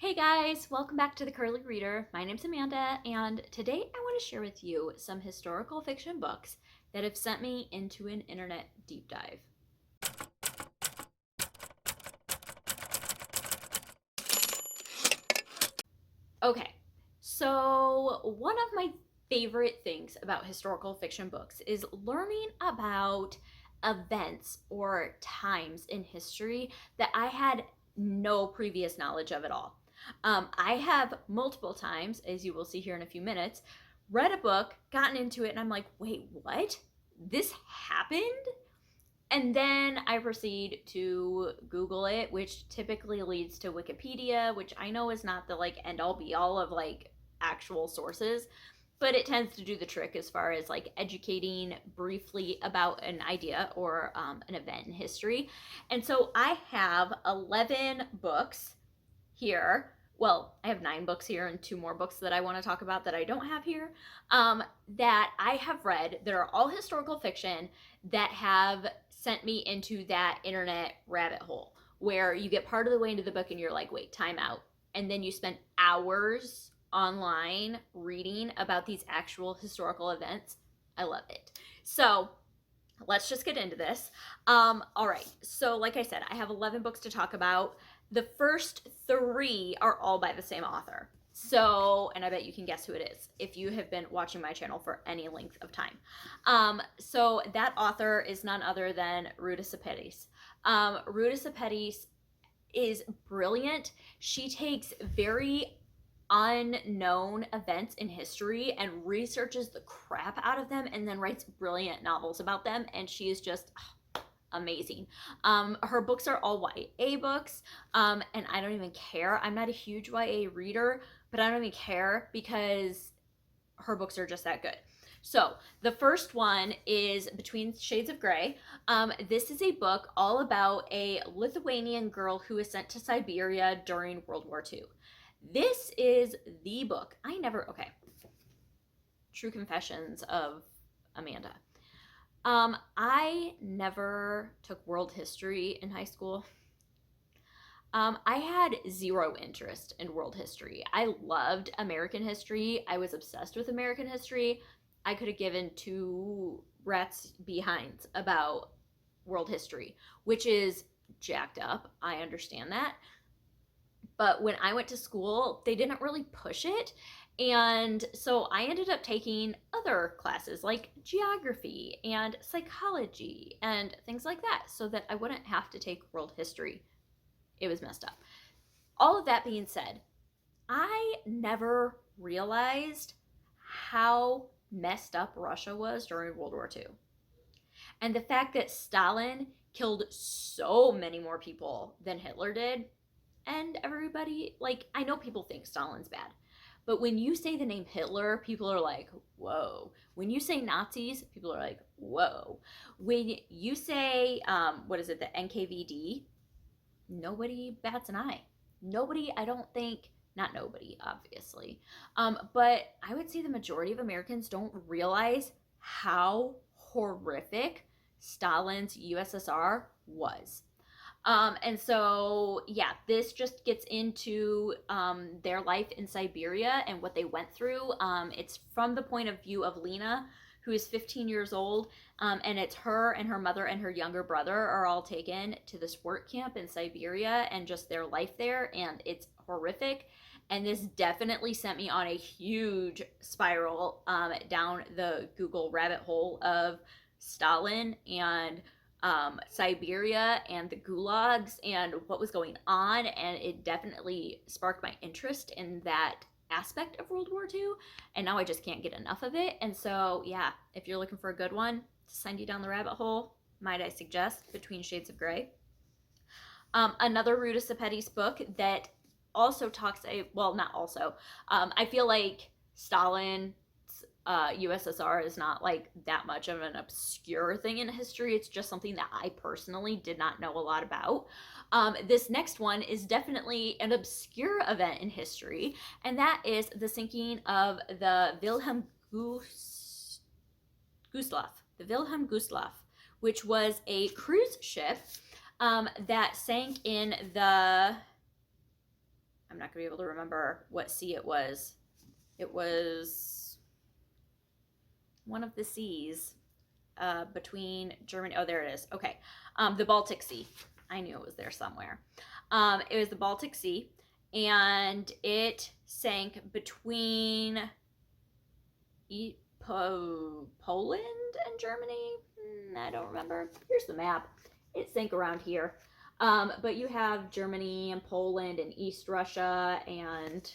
Hey guys, welcome back to the Curly Reader. My name's Amanda, and today I want to share with you some historical fiction books that have sent me into an internet deep dive. Okay, so one of my favorite things about historical fiction books is learning about events or times in history that I had no previous knowledge of at all. I have multiple times, as you will see here in a few minutes, read a book, gotten into it, and I'm like, wait, what? This happened? And then I proceed to Google it, which typically leads to Wikipedia, which I know is not the end all be all of actual sources, but it tends to do the trick as far as educating briefly about an idea or an event in history. And so I have 11 books here. Well, I have 9 books here and 2 more books that I want to talk about that I don't have here, that I have read that are all historical fiction that have sent me into that internet rabbit hole where you get part of the way into the book and you're like, wait, time out. And then you spend hours online reading about these actual historical events. I love it. So let's just get into this. All right. So like I said, I have 11 books to talk about. The first 3 are all by the same author. So, and I bet you can guess who it is if you have been watching my channel for any length of time. So that author is none other than Ruta Sepetys. Ruta Sepetys is brilliant. She takes very unknown events in history and researches the crap out of them and then writes brilliant novels about them, and she is just amazing. Her books are all YA books, and I don't even care. I'm not a huge YA reader, but I don't even care because her books are just that good. So the first one is Between Shades of Grey. This is a book all about a Lithuanian girl who is sent to Siberia during World War II. This is the book. Okay. True confessions of Amanda. I never took world history in high school. I had zero interest in world history. I loved American history. I was obsessed with American history. I could have given 2 rats behinds about world history, which is jacked up. I understand that. But when I went to school, they didn't really push it. And so I ended up taking other classes like geography and psychology and things like that so that I wouldn't have to take world history. It was messed up. All of that being said, I never realized how messed up Russia was during World War II. And the fact that Stalin killed so many more people than Hitler did, and everybody, I know people think Stalin's bad, but when you say the name Hitler, people are like, whoa. When you say Nazis, people are like, whoa. When you say, the NKVD, nobody bats an eye. Nobody, I don't think, not nobody, obviously, but I would say the majority of Americans don't realize how horrific Stalin's USSR was. And so, yeah, this just gets into their life in Siberia and what they went through. It's from the point of view of Lena, who is 15 years old, and it's her and her mother and her younger brother are all taken to this work camp in Siberia and just their life there, and it's horrific. And this definitely sent me on a huge spiral down the Google rabbit hole of Stalin and Siberia and the gulags and what was going on, and it definitely sparked my interest in that aspect of World War II, and now I just can't get enough of it. And so, yeah, if you're looking for a good one to send you down the rabbit hole, might I suggest Between Shades of Grey. Another Ruta Sepetys book that also talks, I feel like Stalin USSR is not that much of an obscure thing in history. It's just something that I personally did not know a lot about. This next one is definitely an obscure event in history, and that is the sinking of the Wilhelm Gustloff, which was a cruise ship that sank in the, I'm not going to be able to remember what sea it was. It was one of the seas between Germany. Oh, there it is. Okay. The Baltic Sea. I knew it was there somewhere. It was the Baltic Sea, and it sank between Poland and Germany. I don't remember. Here's the map. It sank around here. But you have Germany and Poland and East Russia, and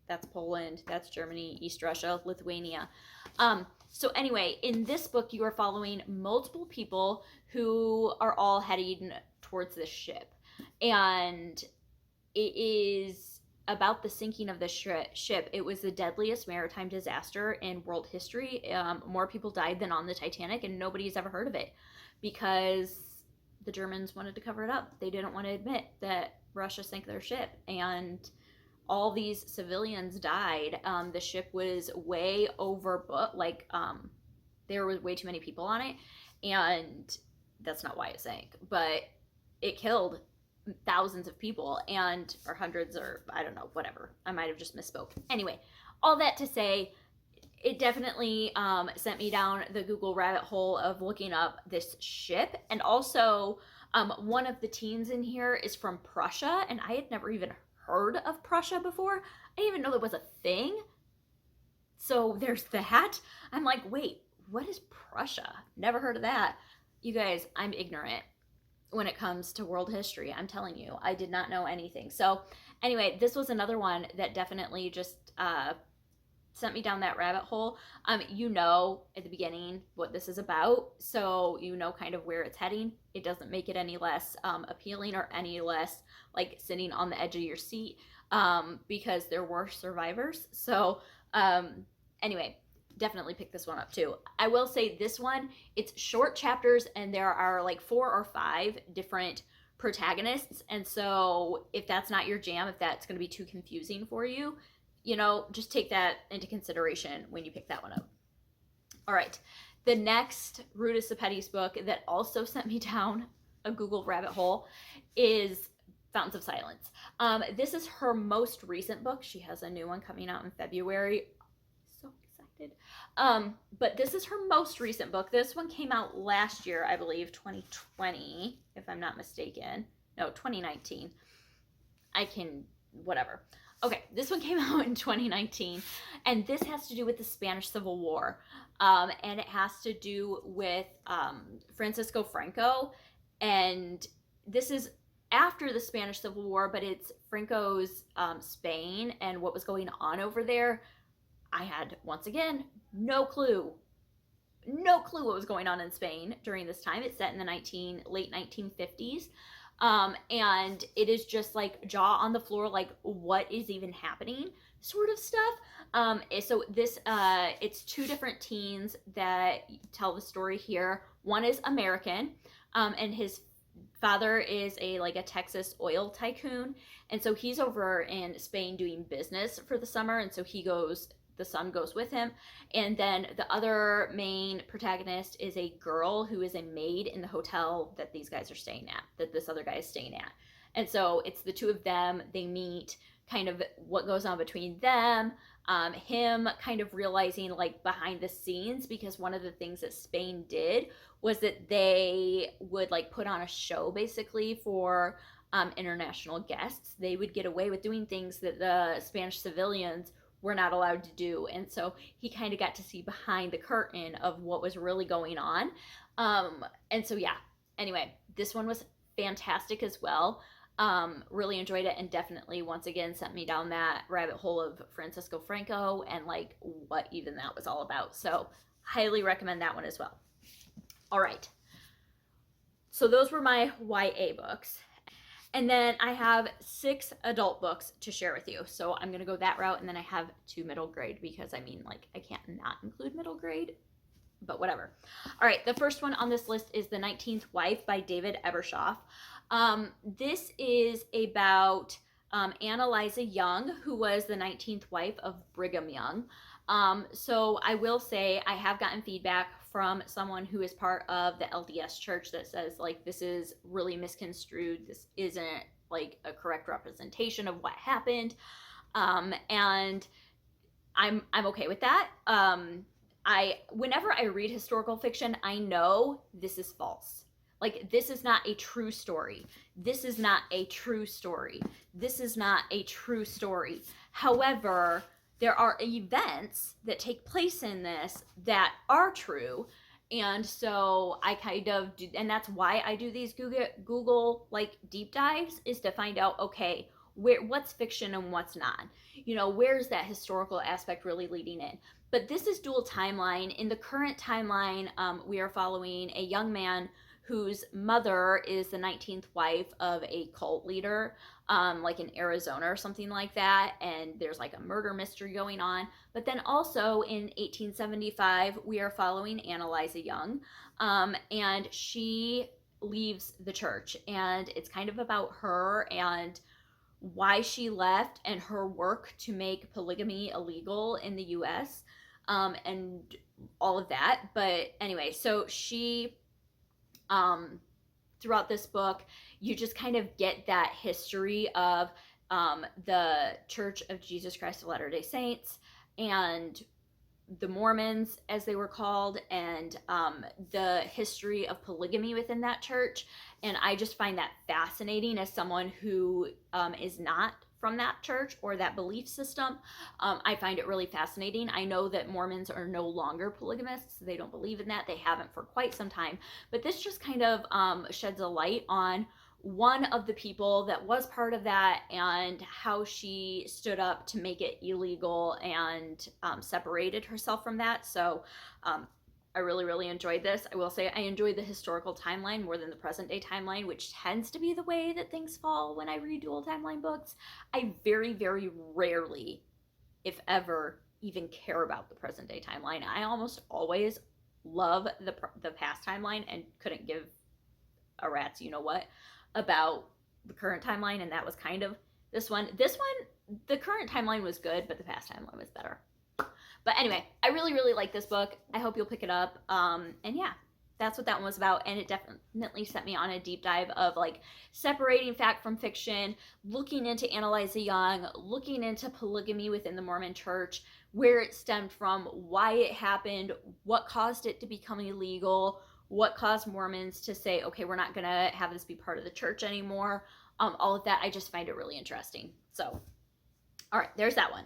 that's Poland, that's Germany, East Russia, Lithuania. So anyway, in this book, you are following multiple people who are all heading towards this ship. And it is about the sinking of the ship. It was the deadliest maritime disaster in world history. More people died than on the Titanic, and nobody's ever heard of it because the Germans wanted to cover it up. They didn't want to admit that Russia sank their ship, and all these civilians died. The ship was way overbooked. There was way too many people on it, and that's not why it sank, but it killed thousands of people, or hundreds, or I don't know, whatever. I might have just misspoke. Anyway, all that to say, it definitely sent me down the Google rabbit hole of looking up this ship. And also, one of the teens in here is from Prussia, and I had never even heard of Prussia before. I didn't even know there was a thing. So there's that. I'm like, wait, what is Prussia? Never heard of that. You guys, I'm ignorant when it comes to world history. I'm telling you, I did not know anything. So anyway, this was another one that definitely just sent me down that rabbit hole. You know at the beginning what this is about, so you know kind of where it's heading. It doesn't make it any less appealing or any less like sitting on the edge of your seat, because there were survivors. So anyway, definitely pick this one up too. I will say this one, it's short chapters, and there are like 4 or 5 different protagonists, and so if that's not your jam, if that's going to be too confusing for you, you know, just take that into consideration when you pick that one up. All right. The next Ruta Sepetys book that also sent me down a Google rabbit hole is Fountains of Silence. This is her most recent book. She has a new one coming out in February. So excited. But this is her most recent book. This one came out last year, I believe, 2020, if I'm not mistaken. No, 2019. Whatever. Okay, this one came out in 2019, and this has to do with the Spanish Civil War, and it has to do with Francisco Franco, and this is after the Spanish Civil War, but it's Franco's Spain and what was going on over there. I had, once again, no clue what was going on in Spain during this time. It's set in the late 1950s. And it is just like jaw on the floor, like what is even happening sort of stuff. So this, it's 2 different teens that tell the story here. One is American, and his father is a Texas oil tycoon. And so he's over in Spain doing business for the summer. And so the son goes with him. And then the other main protagonist is a girl who is a maid in the hotel that these guys are staying at, that this other guy is staying at. And so it's the 2 of them. They meet, kind of what goes on between them, him kind of realizing like behind the scenes, because one of the things that Spain did was that they would like put on a show basically for international guests. They would get away with doing things that the Spanish civilians were not allowed to do. And so he kind of got to see behind the curtain of what was really going on. And so, yeah, anyway, this one was fantastic as well. Really enjoyed it, and definitely once again sent me down that rabbit hole of Francisco Franco and like what even that was all about. So highly recommend that one as well. All right. So those were my YA books. And then I have 6 adult books to share with you. So I'm going to go that route. And then I have 2 middle grade, because I can't not include middle grade, but whatever. All right. The first one on this list is The 19th Wife by David Ebershoff. This is about Anna Liza Young, who was the 19th wife of Brigham Young. So I will say I have gotten feedback from someone who is part of the LDS church that says like this is really misconstrued. This isn't like a correct representation of what happened. And I'm okay with that. Whenever I read historical fiction, I know this is false. Like, this is not a true story. This is not a true story. This is not a true story. However, there are events that take place in this that are true. And so I kind of do, and that's why I do these Google like deep dives, is to find out, okay, what's fiction and what's not. You know, where's that historical aspect really leading in? But this is dual timeline. In the current timeline, we are following a young man whose mother is the 19th wife of a cult leader, like in Arizona or something like that. And there's like a murder mystery going on. But then also in 1875, we are following Annalisa Young, and she leaves the church. And it's kind of about her and why she left and her work to make polygamy illegal in the US, and all of that. But anyway, so she, throughout this book, you just kind of get that history of the Church of Jesus Christ of Latter-day Saints and the Mormons, as they were called, and the history of polygamy within that church. And I just find that fascinating as someone who is not from that church or that belief system. I find it really fascinating. I know that Mormons are no longer polygamists. They don't believe in that. They haven't for quite some time. But this just kind of sheds a light on one of the people that was part of that and how she stood up to make it illegal and separated herself from that. So I really, really enjoyed this. I will say I enjoyed the historical timeline more than the present day timeline, which tends to be the way that things fall when I read dual timeline books. I very, very rarely, if ever, even care about the present day timeline. I almost always love the past timeline and couldn't give a rat's you know what about the current timeline, and that was kind of this one. This one, the current timeline was good, but the past timeline was better. But anyway, I really, really like this book. I hope you'll pick it up. And yeah, that's what that one was about. And it definitely set me on a deep dive of like separating fact from fiction, looking into Annalisa Young, looking into polygamy within the Mormon church, where it stemmed from, why it happened, what caused it to become illegal, what caused Mormons to say, okay, we're not going to have this be part of the church anymore. All of that, I just find it really interesting. So, all right, there's that one.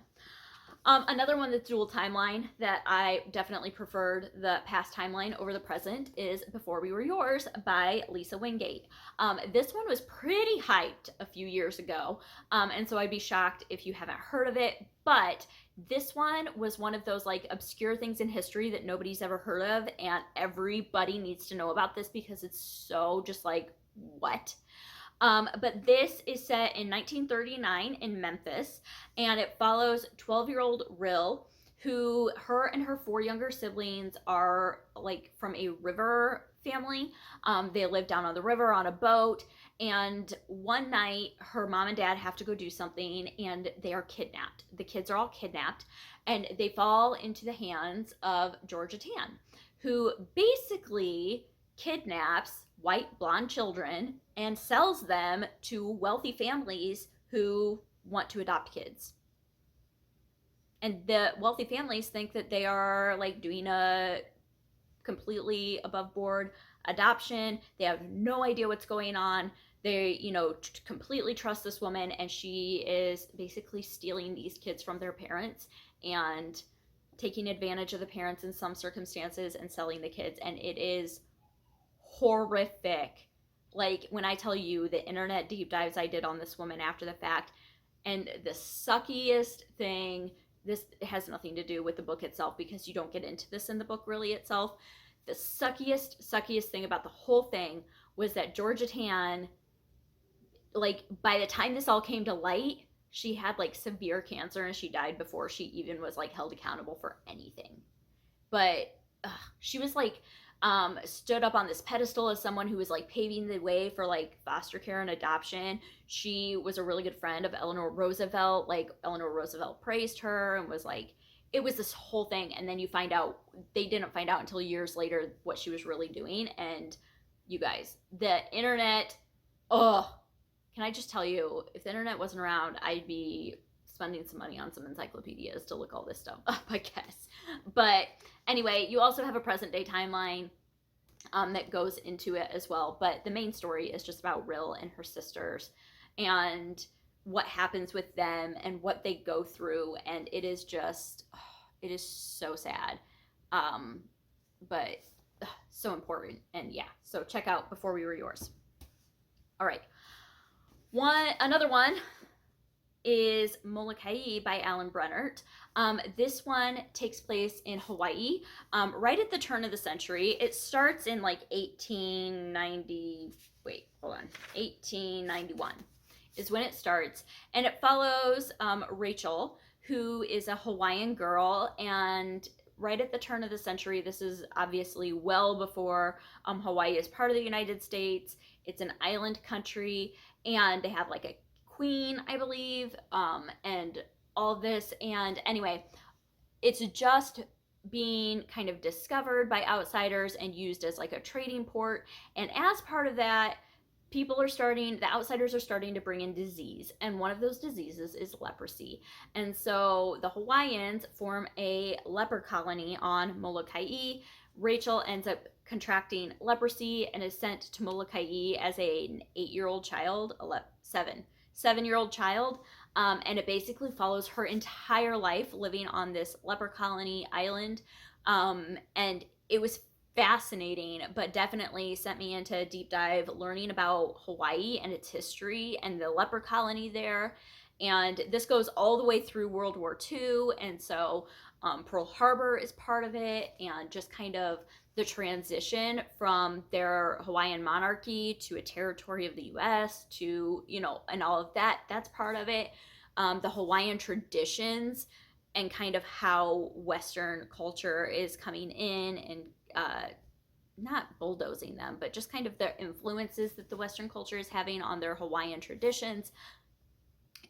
Another one that's dual timeline that I definitely preferred the past timeline over the present is Before We Were Yours by Lisa Wingate. This one was pretty hyped a few years ago, and so I'd be shocked if you haven't heard of it, but this one was one of those like obscure things in history that nobody's ever heard of, and everybody needs to know about this because it's so just like, what? But this is set in 1939 in Memphis, and it follows 12-year-old Rill, who her and her 4 younger siblings are like from a river family. They live down on the river on a boat, and one night her mom and dad have to go do something, and they are kidnapped. The kids are all kidnapped, and they fall into the hands of Georgia Tann, who basically kidnaps white blonde children and sells them to wealthy families who want to adopt kids. And the wealthy families think that they are like doing a completely above board adoption. They have no idea what's going on. They, completely trust this woman, and she is basically stealing these kids from their parents and taking advantage of the parents in some circumstances and selling the kids. And it is horrific. Like, when I tell you the internet deep dives I did on this woman after the fact, and the suckiest thing, this has nothing to do with the book itself because you don't get into this in the book really itself. The suckiest thing about the whole thing was that Georgia Tann, like, by the time this all came to light, she had like severe cancer and she died before she even was like held accountable for anything. But she was like stood up on this pedestal as someone who was like paving the way for like foster care and adoption. She was a really good friend of Eleanor Roosevelt. Like, Eleanor Roosevelt praised her and was like, it was this whole thing. And then you find out, they didn't find out until years later what she was really doing. And you guys, the internet, can I just tell you, if the internet wasn't around, I'd be spending some money on some encyclopedias to look all this stuff up, I guess. But anyway, you also have a present day timeline that goes into it as well. But the main story is just about Rill and her sisters and what happens with them and what they go through. And it is just, it is so sad. But so important. And yeah, so check out Before We Were Yours. All right. Another one is Molokai by Alan Brennert. This one takes place in Hawaii, right at the turn of the century. It starts in like 1891 is when it starts. And it follows Rachel, who is a Hawaiian girl, and right at the turn of the century, this is obviously well before Hawaii is part of the United States. It's an island country, and they have like a queen, I believe, and all this. And anyway, it's just being kind of discovered by outsiders and used as like a trading port. And as part of that, the outsiders are starting to bring in disease. And one of those diseases is leprosy. And so the Hawaiians form a leper colony on Molokai. Rachel ends up contracting leprosy and is sent to Molokai as an 8-year-old child, 7-year-old child. And it basically follows her entire life living on this leper colony island. And it was fascinating, but definitely sent me into a deep dive learning about Hawaii and its history and the leper colony there. And this goes all the way through World War II. And so Pearl Harbor is part of it, and just kind of the transition from their Hawaiian monarchy to a territory of the US to, and all of that, that's part of it. The Hawaiian traditions and kind of how Western culture is coming in and not bulldozing them, but just kind of the influences that the Western culture is having on their Hawaiian traditions.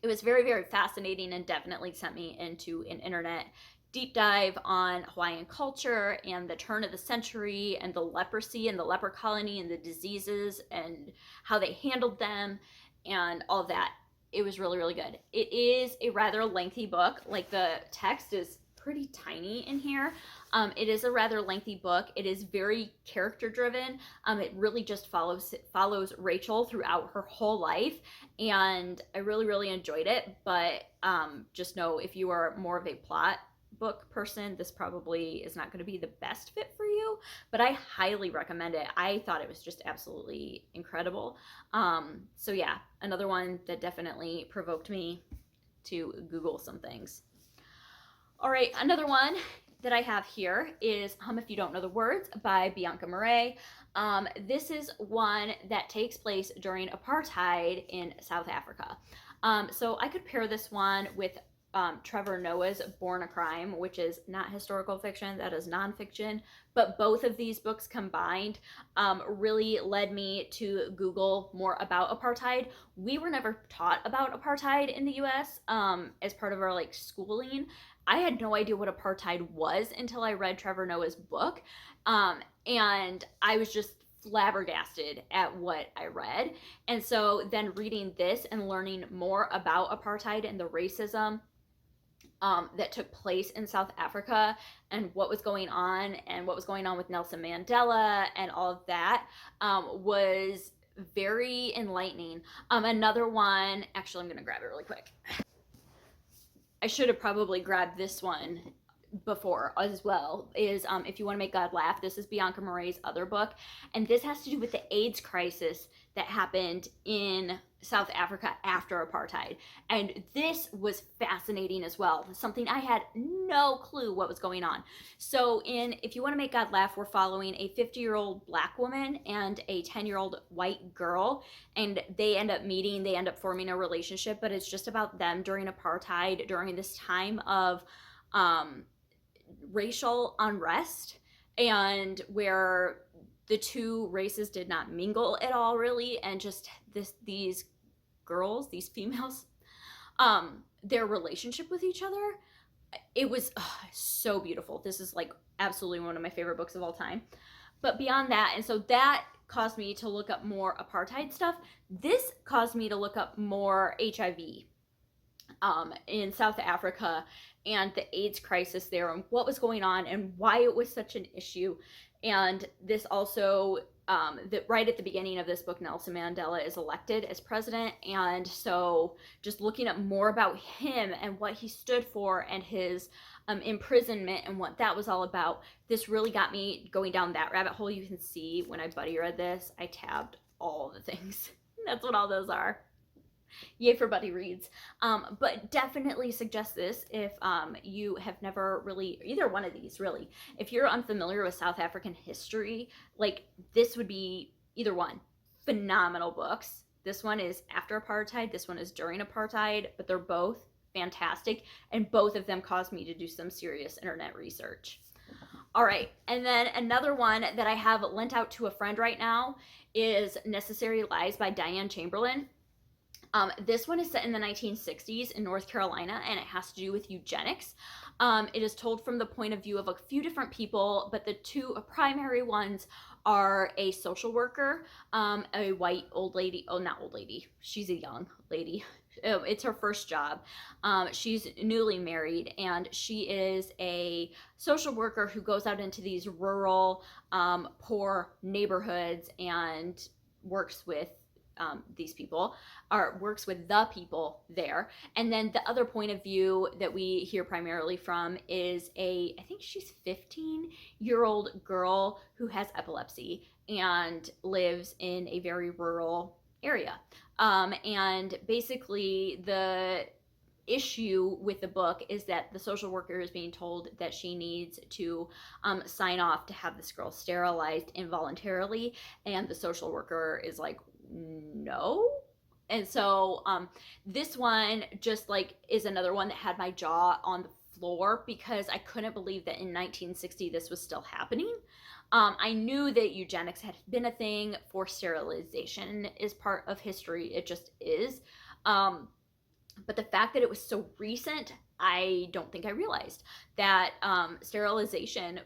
It was very, very fascinating and definitely sent me into an internet deep dive on Hawaiian culture and the turn of the century and the leprosy and the leper colony and the diseases and how they handled them and all that. It was really, really good. It is a rather lengthy book. Like, the text is pretty tiny in here. It is a rather lengthy book. It is very character driven. It really just follows Rachel throughout her whole life, and I really, really enjoyed it. But just know, if you are more of a plot book person, this probably is not going to be the best fit for you, but I highly recommend it. I thought it was just absolutely incredible. So yeah, another one that definitely provoked me to Google some things. All right, another one that I have here is Hum If You Don't Know the Words by Bianca Murray. This is one that takes place during apartheid in South Africa. So I could pair this one with Trevor Noah's Born a Crime, which is not historical fiction, that is nonfiction, but both of these books combined really led me to Google more about apartheid. We were never taught about apartheid in the US as part of our schooling. I had no idea what apartheid was until I read Trevor Noah's book, and I was just flabbergasted at what I read. And so then reading this and learning more about apartheid and the racism that took place in South Africa and what was going on with Nelson Mandela and all of that was very enlightening. Another one, actually, I'm going to grab it really quick. I should have probably grabbed this one before as well, is If You Want to Make God Laugh. This is Bianca Murray's other book, and this has to do with the AIDS crisis that happened in South Africa after apartheid, and this was fascinating as well. Something I had no clue what was going on. So in If You Want to Make God Laugh, we're following a 50-year-old black woman and a 10-year-old white girl, and they end up meeting, they end up forming a relationship, but it's just about them during apartheid, during this time of racial unrest, and where the two races did not mingle at all, really, and just these girls, these females, their relationship with each other, it was so beautiful. This is absolutely one of my favorite books of all time. But beyond that, and so that caused me to look up more apartheid stuff. This caused me to look up more HIV in South Africa and the AIDS crisis there and what was going on and why it was such an issue. And this also, that right at the beginning of this book, Nelson Mandela is elected as president. And so just looking up more about him and what he stood for and his imprisonment and what that was all about, this really got me going down that rabbit hole. You can see when I buddy read this, I tabbed all the things. That's what all those are. Yay for buddy reads. But definitely suggest this if you have never really, either one of these really, if you're unfamiliar with South African history, like this would be either one. Phenomenal books. This one is after apartheid, this one is during apartheid, but they're both fantastic, and both of them caused me to do some serious internet research. All right, and then another one that I have lent out to a friend right now is Necessary Lies by Diane Chamberlain. This one is set in the 1960s in North Carolina, and it has to do with eugenics. It is told from the point of view of a few different people, but the two primary ones are a social worker, a white old lady. Oh, not old lady. She's a young lady. It's her first job. She's newly married, and she is a social worker who goes out into these rural, poor neighborhoods and works with these people, or works with the people there. And then the other point of view that we hear primarily from is I think she's 15-year-old girl who has epilepsy and lives in a very rural area. And basically the issue with the book is that the social worker is being told that she needs to sign off to have this girl sterilized involuntarily, and the social worker is like, no. And so this one just like is another one that had my jaw on the floor because I couldn't believe that in 1960 this was still happening. I knew that eugenics had been a thing. Forced sterilization is part of history. It just is. But the fact that it was so recent, I don't think I realized that sterilization,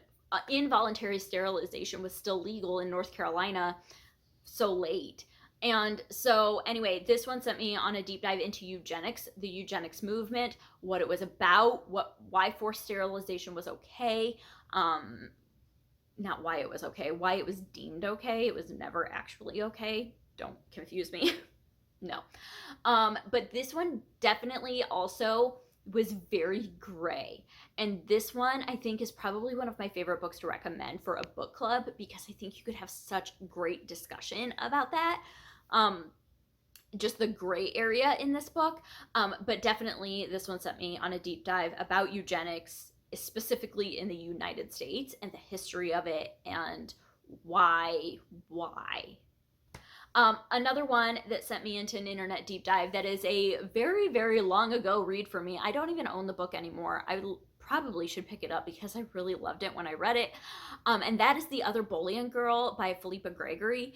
involuntary sterilization was still legal in North Carolina so late. And so anyway, this one sent me on a deep dive into eugenics, the eugenics movement, what it was about, why forced sterilization was okay. Not why it was okay, why it was deemed okay. It was never actually okay. Don't confuse me. No. But this one definitely also was very gray. And this one I think is probably one of my favorite books to recommend for a book club because I think you could have such great discussion about that. Just the gray area in this book. But definitely this one sent me on a deep dive about eugenics, specifically in the United States and the history of it and why. Another one that sent me into an internet deep dive that is a very, very long ago read for me. I don't even own the book anymore. I probably should pick it up because I really loved it when I read it. And that is The Other Boleyn Girl by Philippa Gregory.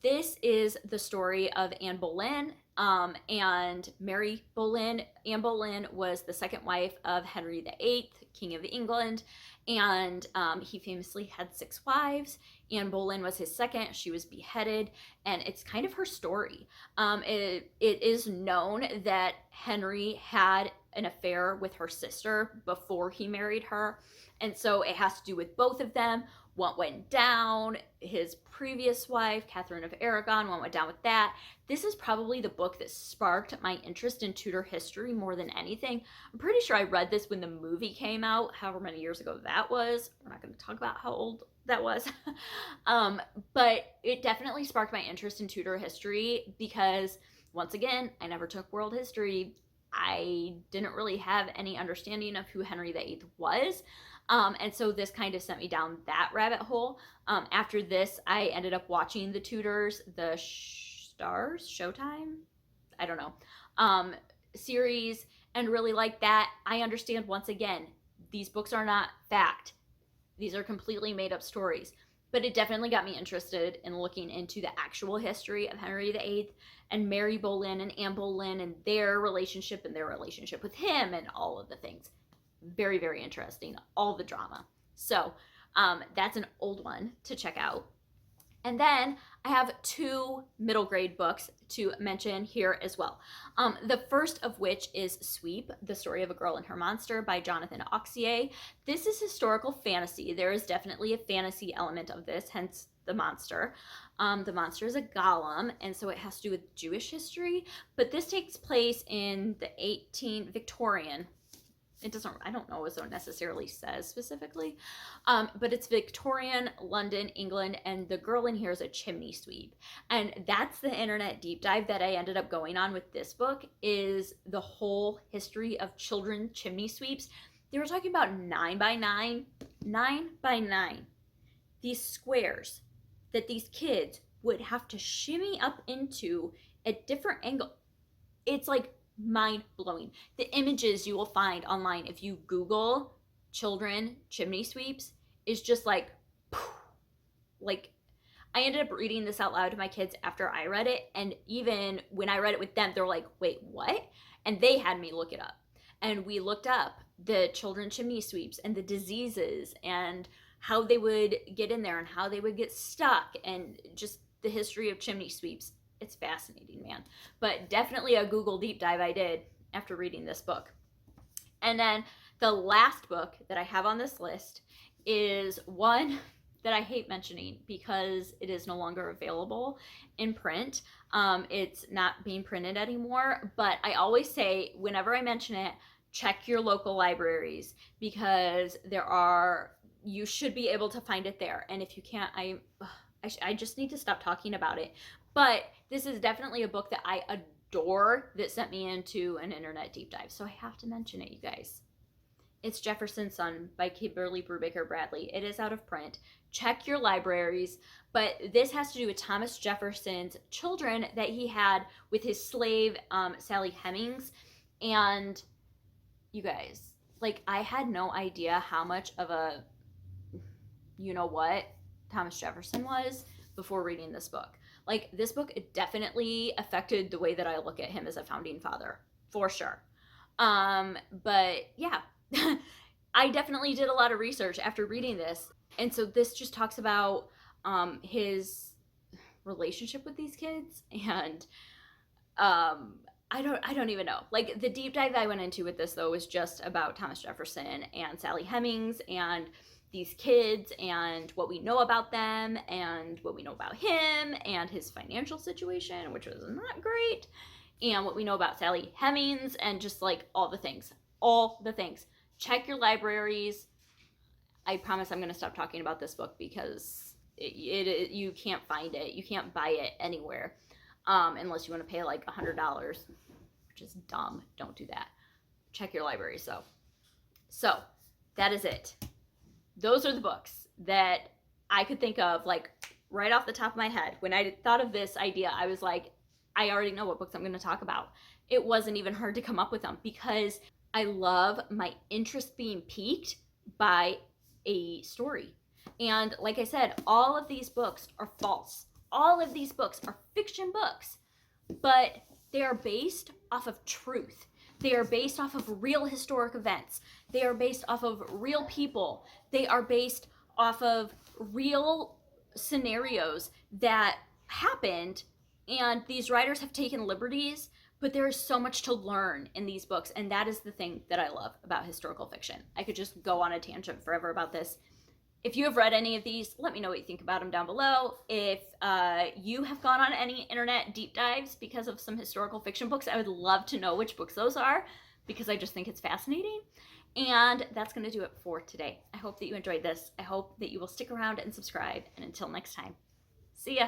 This is the story of Anne Boleyn and Mary Boleyn. Anne Boleyn was the second wife of Henry VIII, King of England, and he famously had 6 wives. Anne Boleyn was his second. She was beheaded, and it's kind of her story. It is known that Henry had an affair with her sister before he married her, and so it has to do with both of them. What went down, his previous wife, Catherine of Aragon, what went down with that. This is probably the book that sparked my interest in Tudor history more than anything. I'm pretty sure I read this when the movie came out, however many years ago that was. We're not going to talk about how old that was. But it definitely sparked my interest in Tudor history because, once again, I never took world history. I didn't really have any understanding of who Henry VIII was. And so this kind of sent me down that rabbit hole. After this, I ended up watching The Tudors, the Showtime? I don't know. Series, and really like that. I understand, once again, these books are not fact. These are completely made up stories. But it definitely got me interested in looking into the actual history of Henry VIII and Mary Boleyn and Anne Boleyn and their relationship with him and all of the things. Very, very interesting. All the drama. So that's an old one to check out. And then I have 2 middle grade books to mention here as well. The first of which is Sweep, The Story of a Girl and Her Monster by Jonathan Auxier. This is historical fantasy. There is definitely a fantasy element of this, hence the monster. The monster is a golem, and so it has to do with Jewish history, but this takes place in the 18th Victorian. It doesn't, I don't know as it necessarily says specifically, but it's Victorian, London, England, and the girl in here is a chimney sweep. And that's the internet deep dive that I ended up going on with this book, is the whole history of children chimney sweeps. They were talking about 9 by 9, these squares that these kids would have to shimmy up into at different angle. It's like mind-blowing. The images you will find online if you Google children chimney sweeps is just like I ended up reading this out loud to my kids after I read it, and even when I read it with them, they're like, wait, what? And they had me look it up, and we looked up the children chimney sweeps and the diseases and how they would get in there and how they would get stuck and just the history of chimney sweeps. It's fascinating, man. But definitely a Google deep dive I did after reading this book. And then the last book that I have on this list is one that I hate mentioning because it is no longer available in print. It's not being printed anymore, but I always say whenever I mention it, check your local libraries, because you should be able to find it there. And if you can't, I just need to stop talking about it. But this is definitely a book that I adore that sent me into an internet deep dive. So I have to mention it, you guys. It's Jefferson's Son by Kimberly Brubaker Bradley. It is out of print. Check your libraries. But this has to do with Thomas Jefferson's children that he had with his slave, Sally Hemings. And you guys, I had no idea how much of a you-know-what Thomas Jefferson was before reading this book. This book definitely affected the way that I look at him as a founding father, for sure. But yeah, I definitely did a lot of research after reading this. And so this just talks about his relationship with these kids, and I don't even know. The deep dive I went into with this, though, was just about Thomas Jefferson and Sally Hemings and these kids and what we know about them and what we know about him and his financial situation, which was not great, and what we know about Sally Hemings, and just all the things. Check your libraries. I promise I'm going to stop talking about this book because you can't find it. You can't buy it anywhere unless you want to pay $100, which is dumb. Don't do that. Check your libraries, though. So that is it. Those are the books that I could think of right off the top of my head. When I thought of this idea, I was like, I already know what books I'm going to talk about. It wasn't even hard to come up with them because I love my interest being piqued by a story. And like I said, all of these books are false. All of these books are fiction books, but they are based off of truth. They are based off of real historic events. They are based off of real people. They are based off of real scenarios that happened, and these writers have taken liberties, but there is so much to learn in these books, and that is the thing that I love about historical fiction. I could just go on a tangent forever about this. If you have read any of these, let me know what you think about them down below. If you have gone on any internet deep dives because of some historical fiction books, I would love to know which books those are, because I just think it's fascinating. And that's going to do it for today. I hope that you enjoyed this. I hope that you will stick around and subscribe. And until next time, see ya.